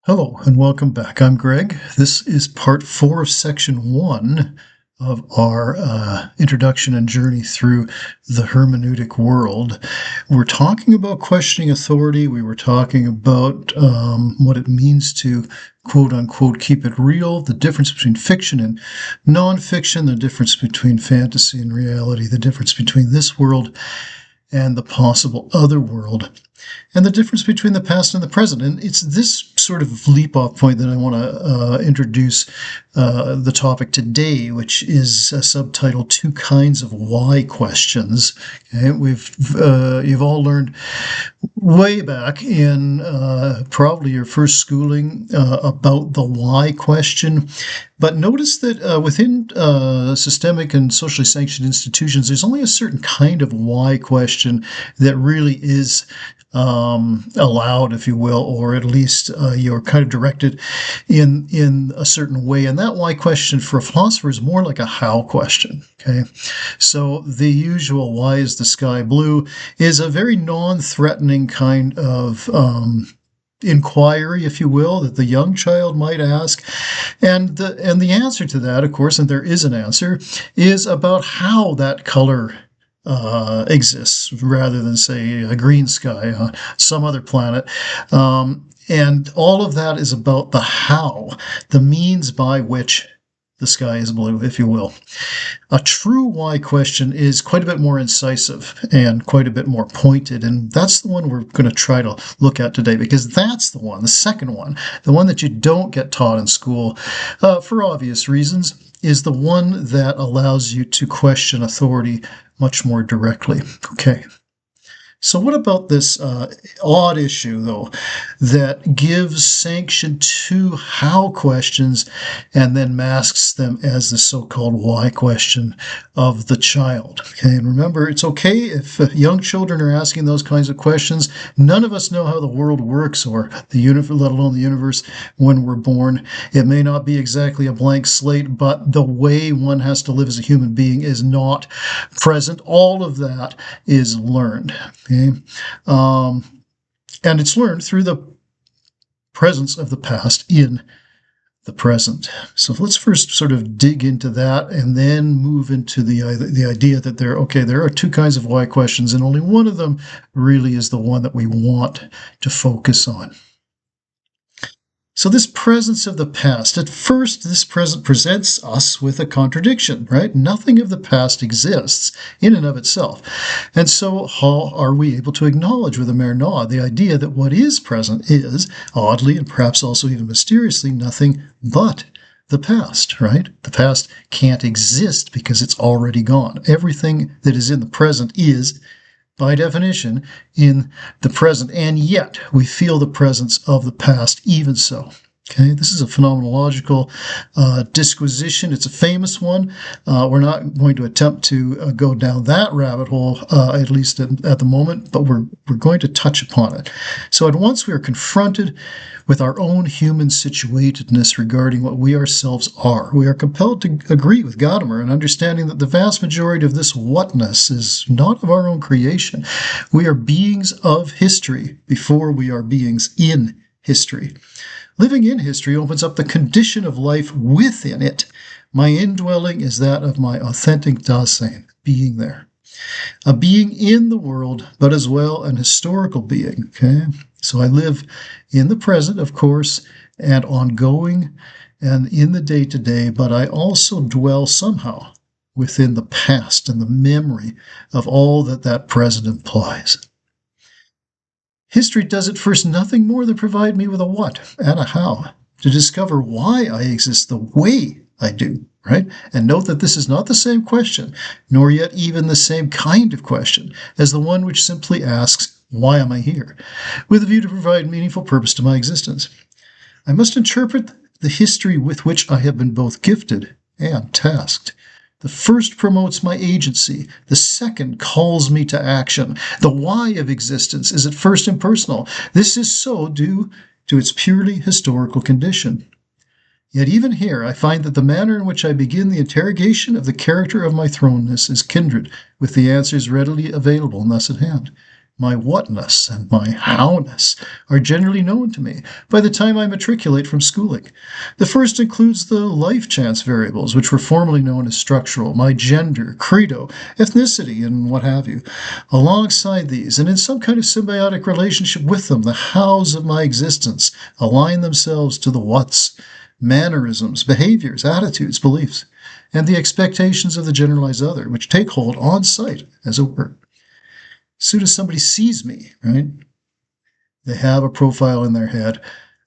Hello and welcome back. I'm Greg. This is part 4 of section 1 of our introduction and journey through the hermeneutic world. We're talking about questioning authority. We were talking about what it means to quote unquote keep it real, the difference between fiction and nonfiction, the difference between fantasy and reality, the difference between this world and the possible other world, and the difference between the past and the present. And it's this sort of leap-off point that I want to introduce the topic today, which is subtitled Two Kinds of Why Questions. Okay? You've all learned way back in probably your first schooling about the why question. But notice that within systemic and socially sanctioned institutions, there's only a certain kind of why question that really is allowed, if you will, or at least you're kind of directed in a certain way. And that why question for a philosopher is more like a how question. Okay, so the usual why is the sky blue is a very non-threatening kind of inquiry, if you will, that the young child might ask. And the answer to that, of course, and there is an answer, is about how that color exists, rather than, say, a green sky, some other planet. And all of that is about the how, the means by which the sky is blue, if you will. A true why question is quite a bit more incisive and quite a bit more pointed, and that's the one we're going to try to look at today, because that's the one, the second one, the one that you don't get taught in school for obvious reasons, is the one that allows you to question authority much more directly. Okay. So what about this odd issue, though, that gives sanction to how questions and then masks them as the so-called why question of the child? Okay, and remember, it's okay if young children are asking those kinds of questions. None of us know how the world works or the universe, let alone the universe, when we're born. It may not be exactly a blank slate, but the way one has to live as a human being is not present. All of that is learned. Okay? And it's learned through the presence of the past in the present. So let's first sort of dig into that and then move into the idea that there are two kinds of why questions, and only one of them really is the one that we want to focus on. So this presence of the past, at first, this present presents us with a contradiction, right? Nothing of the past exists in and of itself. And so how are we able to acknowledge with a mere nod the idea that what is present is, oddly and perhaps also even mysteriously, nothing but the past, right? The past can't exist because it's already gone. Everything that is in the present is, by definition, in the present, and yet we feel the presence of the past even so. Okay, this is a phenomenological disquisition. It's a famous one. We're not going to attempt to go down that rabbit hole, at least at the moment, but we're going to touch upon it. So at once we are confronted with our own human situatedness regarding what we ourselves are. We are compelled to agree with Gadamer in understanding that the vast majority of this whatness is not of our own creation. We are beings of history before we are beings in history. Living in history opens up the condition of life within it. My indwelling is that of my authentic Dasein, being there. A being in the world, but as well an historical being. Okay? So I live in the present, of course, and ongoing, and in the day-to-day, but I also dwell somehow within the past and the memory of all that present implies. History does at first nothing more than provide me with a what and a how to discover why I exist the way I do, right? And note that this is not the same question, nor yet even the same kind of question as the one which simply asks, why am I here? With a view to provide meaningful purpose to my existence. I must interpret the history with which I have been both gifted and tasked. The first promotes my agency. The second calls me to action. The why of existence is at first impersonal. This is so due to its purely historical condition. Yet even here I find that the manner in which I begin the interrogation of the character of my thrownness is kindred with the answers readily available and thus at hand. My whatness and my howness are generally known to me by the time I matriculate from schooling. The first includes the life chance variables, which were formerly known as structural, my gender, credo, ethnicity, and what have you. Alongside these, and in some kind of symbiotic relationship with them, the hows of my existence align themselves to the whats, mannerisms, behaviors, attitudes, beliefs, and the expectations of the generalized other, which take hold on sight, as it were. As soon as somebody sees me, right, they have a profile in their head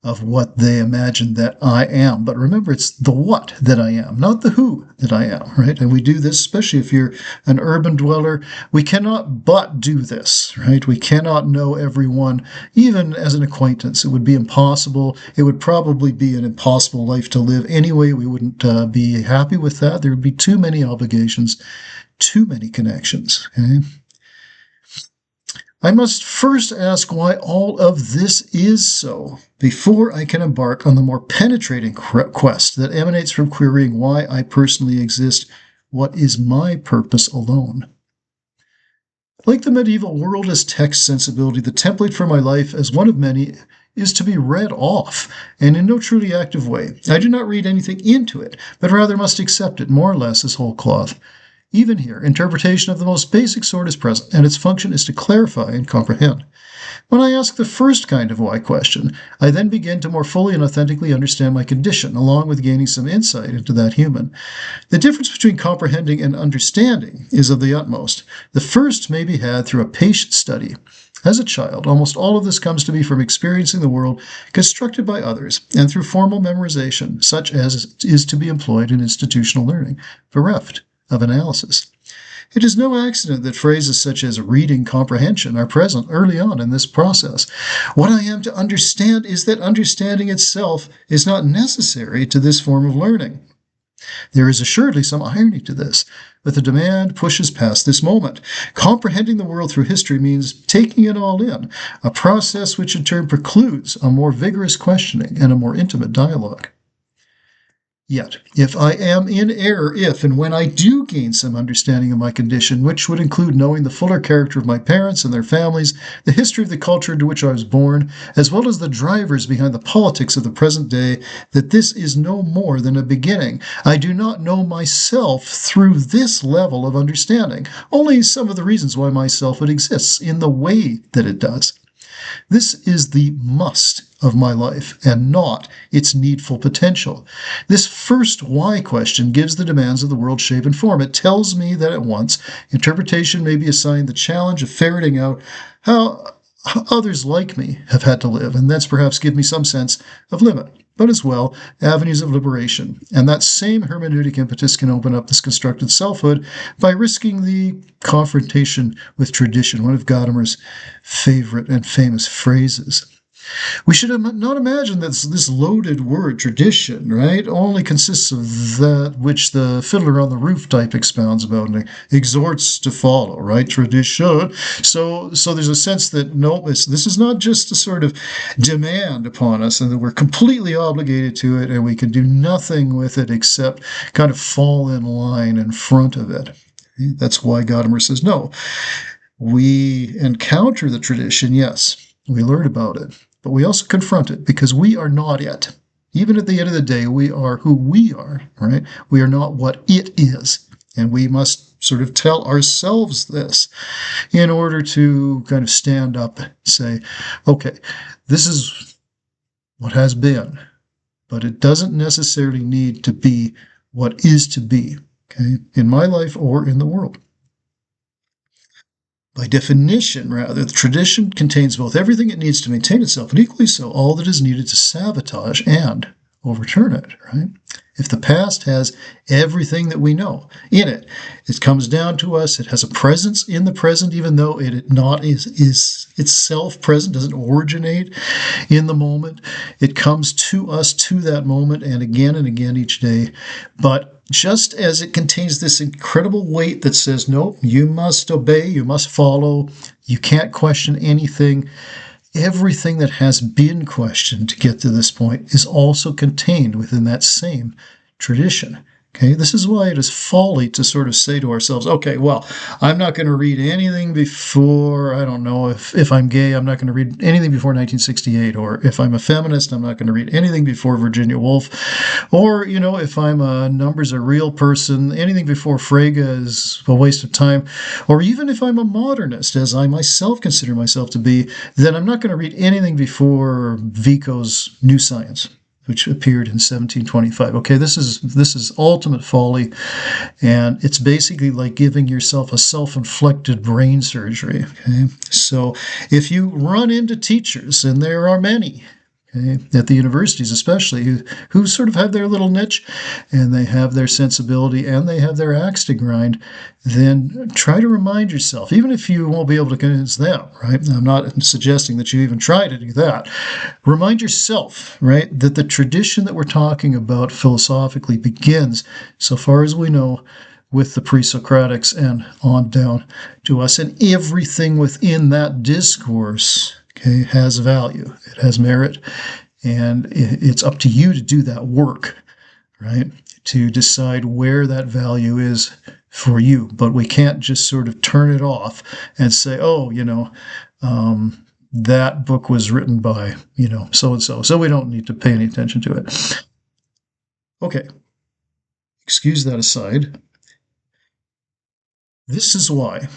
of what they imagine that I am. But remember, it's the what that I am, not the who that I am, right? And we do this, especially if you're an urban dweller. We cannot but do this, right? We cannot know everyone, even as an acquaintance. It would be impossible. It would probably be an impossible life to live anyway. We wouldn't be happy with that. There would be too many obligations, too many connections, okay? I must first ask why all of this is so before I can embark on the more penetrating quest that emanates from querying why I personally exist. What is my purpose alone? Like the medieval world as text sensibility, the template for my life, as one of many, is to be read off, and in no truly active way. I do not read anything into it, but rather must accept it more or less as whole cloth. Even here, interpretation of the most basic sort is present, and its function is to clarify and comprehend. When I ask the first kind of why question, I then begin to more fully and authentically understand my condition, along with gaining some insight into that human. The difference between comprehending and understanding is of the utmost. The first may be had through a patient study. As a child, almost all of this comes to me from experiencing the world constructed by others, and through formal memorization, such as is to be employed in institutional learning, bereft of analysis. It is no accident that phrases such as reading comprehension are present early on in this process. What I am to understand is that understanding itself is not necessary to this form of learning. There is assuredly some irony to this, but the demand pushes past this moment. Comprehending the world through history means taking it all in, a process which in turn precludes a more vigorous questioning and a more intimate dialogue. Yet, if I am in error, if and when I do gain some understanding of my condition, which would include knowing the fuller character of my parents and their families, the history of the culture into which I was born, as well as the drivers behind the politics of the present day, that this is no more than a beginning. I do not know myself through this level of understanding, only some of the reasons why my selfhood exists in the way that it does. This is the must of my life and not its needful potential. This first why question gives the demands of the world shape and form. It tells me that at once interpretation may be assigned the challenge of ferreting out how others like me have had to live, and thence perhaps give me some sense of limit, but as well avenues of liberation. And that same hermeneutic impetus can open up this constructed selfhood by risking the confrontation with tradition, one of Gadamer's favorite and famous phrases. We should not imagine that this loaded word, tradition, right, only consists of that which the Fiddler on the Roof type expounds about and exhorts to follow, right, tradition. So there's a sense that, no, this is not just a sort of demand upon us and that we're completely obligated to it and we can do nothing with it except kind of fall in line in front of it. That's why Gadamer says, no, we encounter the tradition, yes, we learn about it, but we also confront it because we are not it. Even at the end of the day, we are who we are, right? We are not what it is. And we must sort of tell ourselves this in order to kind of stand up and say, okay, this is what has been, but it doesn't necessarily need to be what is to be, okay, in my life or in the world. By definition, rather, the tradition contains both everything it needs to maintain itself and equally so all that is needed to sabotage and overturn it, right? If the past has everything that we know in it, it comes down to us. It has a presence in the present, even though it is itself present, doesn't originate in the moment. It comes to us to that moment and again each day. But just as it contains this incredible weight that says, no, you must obey, you must follow, you can't question anything, everything that has been questioned to get to this point is also contained within that same tradition. Okay, this is why it is folly to sort of say to ourselves, okay, well, I'm not going to read anything before, I don't know, if I'm gay, I'm not going to read anything before 1968, or if I'm a feminist, I'm not going to read anything before Virginia Woolf, or, if I'm a numbers are real person, anything before Frege is a waste of time, or even if I'm a modernist, as I myself consider myself to be, then I'm not going to read anything before Vico's New Science, which appeared in 1725. Okay, this is ultimate folly, and it's basically like giving yourself a self-inflicted brain surgery. Okay, so if you run into teachers, and there are many, okay, at the universities especially, who sort of have their little niche, and they have their sensibility, and they have their axe to grind, then try to remind yourself, even if you won't be able to convince them, right? I'm not suggesting that you even try to do that. Remind yourself, right, that the tradition that we're talking about philosophically begins, so far as we know, with the pre-Socratics and on down to us, and everything within that discourse, okay, has value. It has merit, and it's up to you to do that work, right, to decide where that value is for you. But we can't just sort of turn it off and say, oh, that book was written by, so-and-so, so we don't need to pay any attention to it. Okay, excuse that aside. This is why,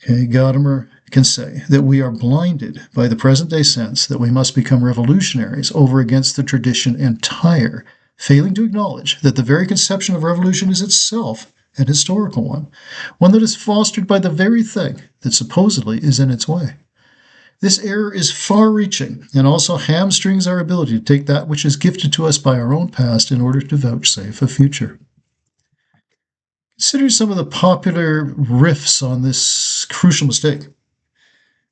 okay, Gadamer can say that we are blinded by the present-day sense that we must become revolutionaries over against the tradition entire, failing to acknowledge that the very conception of revolution is itself an historical one that is fostered by the very thing that supposedly is in its way. This error is far-reaching and also hamstrings our ability to take that which is gifted to us by our own past in order to vouchsafe a future. Consider some of the popular riffs on this crucial mistake.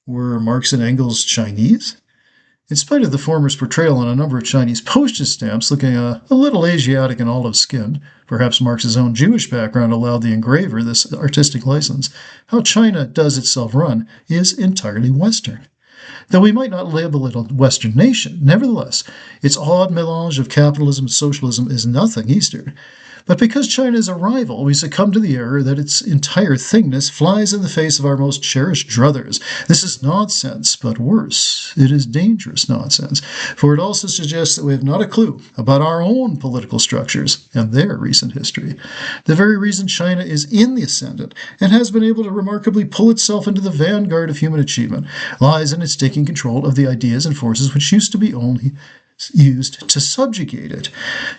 Were Marx and Engels Chinese? In spite of the former's portrayal on a number of Chinese postage stamps looking a little Asiatic and olive-skinned, perhaps Marx's own Jewish background allowed the engraver this artistic license, how China does itself run is entirely Western. Though we might not label it a Western nation, nevertheless, its odd melange of capitalism and socialism is nothing Eastern. But because China is a rival, we succumb to the error that its entire thingness flies in the face of our most cherished druthers. This is nonsense, but worse, it is dangerous nonsense, for it also suggests that we have not a clue about our own political structures and their recent history. The very reason China is in the ascendant and has been able to remarkably pull itself into the vanguard of human achievement lies in its taking control of the ideas and forces which used to be only used to subjugate it.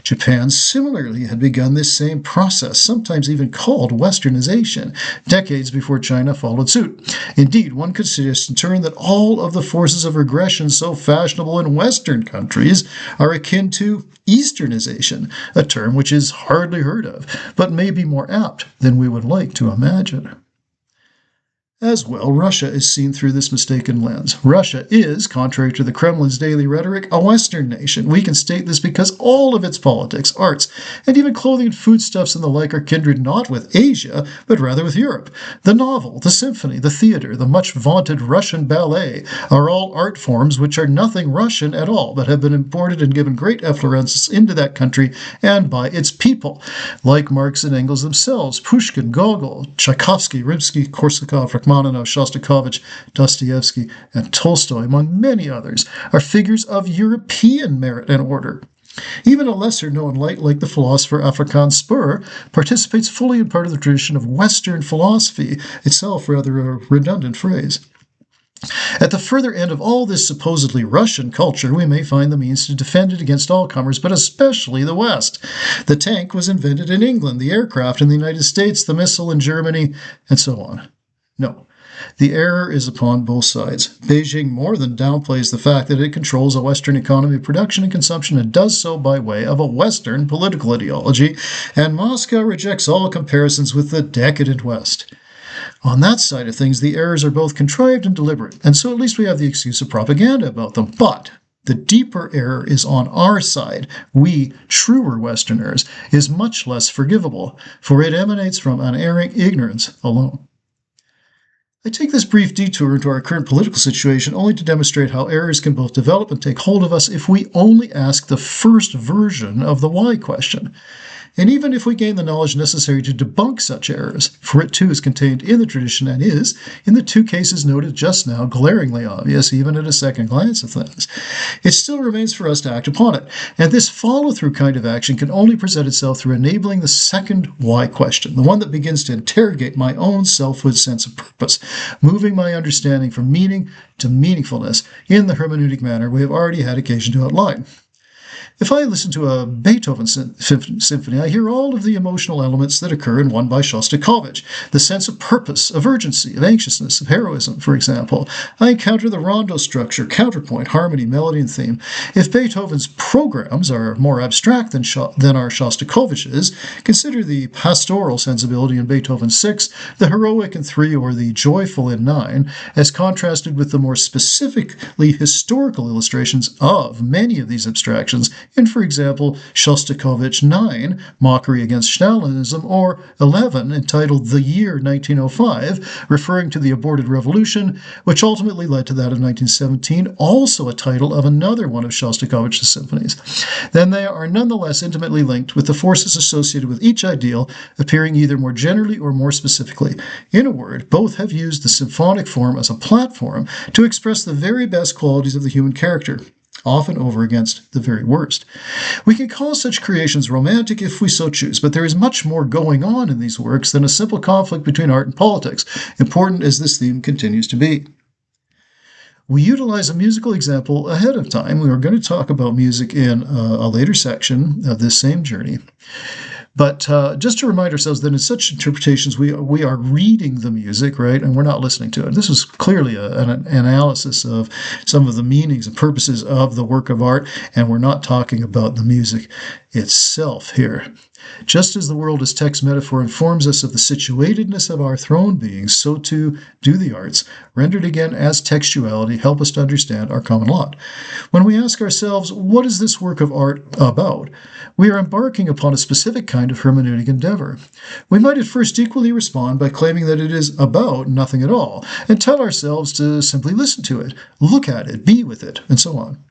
Japan similarly had begun this same process, sometimes even called westernization, decades before China followed suit. Indeed, one could suggest in turn that all of the forces of regression so fashionable in Western countries are akin to Easternization, a term which is hardly heard of, but may be more apt than we would like to imagine. As well, Russia is seen through this mistaken lens. Russia is, contrary to the Kremlin's daily rhetoric, a Western nation. We can state this because all of its politics, arts, and even clothing and foodstuffs and the like are kindred not with Asia, but rather with Europe. The novel, the symphony, the theater, the much vaunted Russian ballet are all art forms which are nothing Russian at all, but have been imported and given great efflorescence into that country and by its people. Like Marx and Engels themselves, Pushkin, Gogol, Tchaikovsky, Rimsky-Korsakov, Rachmaninoff, Shostakovich, Dostoevsky, and Tolstoy, among many others, are figures of European merit and order. Even a lesser-known light like the philosopher Afrikaan Spur participates fully in part of the tradition of Western philosophy, itself rather a redundant phrase. At the further end of all this supposedly Russian culture, we may find the means to defend it against all comers, but especially the West. The tank was invented in England, the aircraft in the United States, the missile in Germany, and so on. No, the error is upon both sides. Beijing more than downplays the fact that it controls a Western economy of production and consumption and does so by way of a Western political ideology, and Moscow rejects all comparisons with the decadent West. On that side of things, the errors are both contrived and deliberate, and so at least we have the excuse of propaganda about them. But the deeper error is on our side. We, truer Westerners, is much less forgivable, for it emanates from unerring ignorance alone. I take this brief detour into our current political situation only to demonstrate how errors can both develop and take hold of us if we only ask the first version of the why question. And even if we gain the knowledge necessary to debunk such errors, for it too is contained in the tradition and is, in the two cases noted just now, glaringly obvious even at a second glance of things, it still remains for us to act upon it. And this follow-through kind of action can only present itself through enabling the second why question, the one that begins to interrogate my own selfhood sense of purpose, moving my understanding from meaning to meaningfulness in the hermeneutic manner we have already had occasion to outline. If I listen to a Beethoven symphony, I hear all of the emotional elements that occur in one by Shostakovich. The sense of purpose, of urgency, of anxiousness, of heroism, for example. I encounter the rondo structure, counterpoint, harmony, melody, and theme. If Beethoven's programs are more abstract than our Shostakovich's, consider the pastoral sensibility in Beethoven 6, the heroic in 3, or the joyful in 9, as contrasted with the more specifically historical illustrations of many of these abstractions in, for example, Shostakovich 9, Mockery Against Stalinism, or 11, entitled The Year 1905, referring to the aborted revolution, which ultimately led to that of 1917, also a title of another one of Shostakovich's symphonies. Then they are nonetheless intimately linked with the forces associated with each ideal appearing either more generally or more specifically. In a word, both have used the symphonic form as a platform to express the very best qualities of the human character, often over against the very worst. We can call such creations romantic if we so choose, but there is much more going on in these works than a simple conflict between art and politics, important as this theme continues to be. We utilize a musical example ahead of time. We are going to talk about music in a later section of this same journey. But just to remind ourselves that in such interpretations, we are reading the music, right, and we're not listening to it. This is clearly an analysis of some of the meanings and purposes of the work of art, and we're not talking about the music itself here. Just as the world as text metaphor informs us of the situatedness of our thrown beings, so too do the arts, rendered again as textuality, help us to understand our common lot. When we ask ourselves, what is this work of art about? We are embarking upon a specific kind of hermeneutic endeavor. We might at first equally respond by claiming that it is about nothing at all, and tell ourselves to simply listen to it, look at it, be with it, and so on.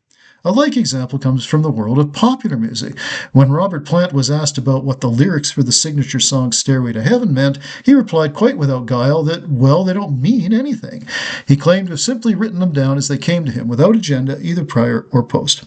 A like example comes from the world of popular music. When Robert Plant was asked about what the lyrics for the signature song Stairway to Heaven meant, he replied quite without guile that, well, they don't mean anything. He claimed to have simply written them down as they came to him, without agenda either prior or post.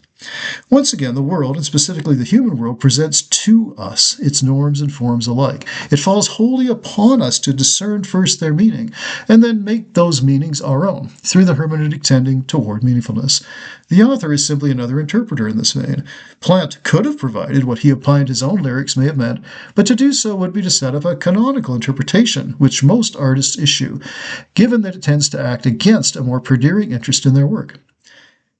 Once again, the world, and specifically the human world, presents to us its norms and forms alike. It falls wholly upon us to discern first their meaning, and then make those meanings our own, through the hermeneutic tending toward meaningfulness. The author is simply another interpreter in this vein. Plant could have provided what he opined his own lyrics may have meant, but to do so would be to set up a canonical interpretation, which most artists issue, given that it tends to act against a more perduring interest in their work.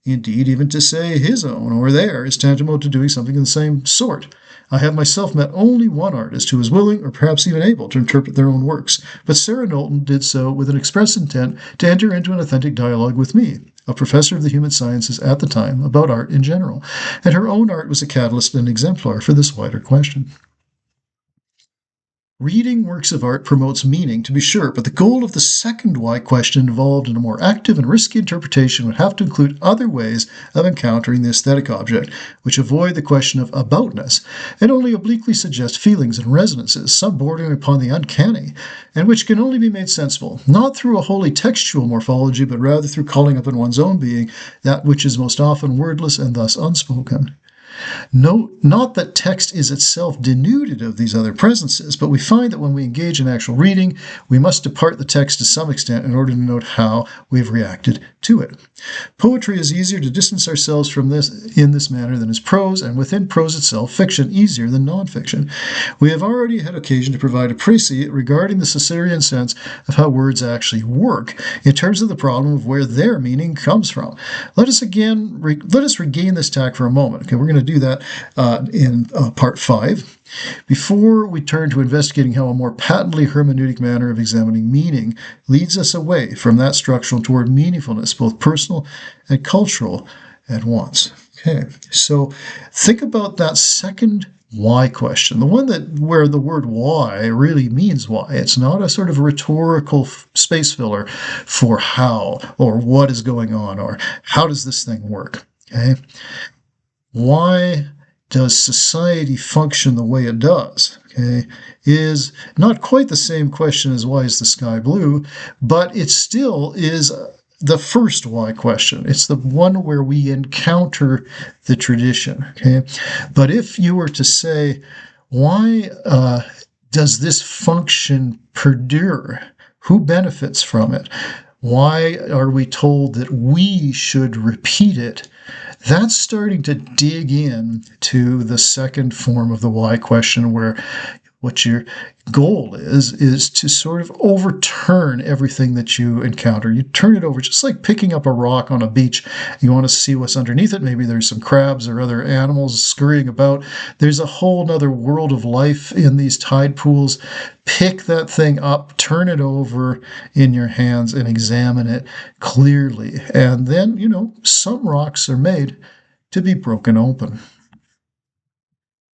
Indeed, even to say his own or their is tantamount to doing something of the same sort. I have myself met only one artist who was willing, or perhaps even able, to interpret their own works, but Sarah Knowlton did so with an express intent to enter into an authentic dialogue with me, a professor of the human sciences at the time, about art in general, and her own art was a catalyst and exemplar for this wider question. Reading works of art promotes meaning, to be sure, but the goal of the second why question involved in a more active and risky interpretation would have to include other ways of encountering the aesthetic object, which avoid the question of aboutness, and only obliquely suggest feelings and resonances, some bordering upon the uncanny, and which can only be made sensible, not through a wholly textual morphology, but rather through calling up in one's own being that which is most often wordless and thus unspoken. Note not that text is itself denuded of these other presences, but we find that when we engage in actual reading, we must depart the text to some extent in order to note how we have reacted to it. Poetry is easier to distance ourselves from this in this manner than is prose, and within prose itself, fiction easier than nonfiction. We have already had occasion to provide a précis regarding the Caesarean sense of how words actually work, in terms of the problem of where their meaning comes from. Let us regain this tack for a moment. Okay, we're going to do that in part 5. Before we turn to investigating how a more patently hermeneutic manner of examining meaning leads us away from that structural toward meaningfulness, both personal and cultural, at once. Okay, so think about that second why question, the one where the word why really means why. It's not a sort of rhetorical space filler for how or what is going on or how does this thing work. Okay. Why does society function the way it does? Okay, is not quite the same question as why is the sky blue, but it still is the first why question. It's the one where we encounter the tradition. Okay, but if you were to say, why does this function perdure? Who benefits from it? Why are we told that we should repeat it? That's starting to dig in to the second form of the why question, where what your goal is to sort of overturn everything that you encounter. You turn it over, just like picking up a rock on a beach. You want to see what's underneath it. Maybe there's some crabs or other animals scurrying about. There's a whole nother world of life in these tide pools. Pick that thing up, turn it over in your hands, and examine it clearly. And then, some rocks are made to be broken open.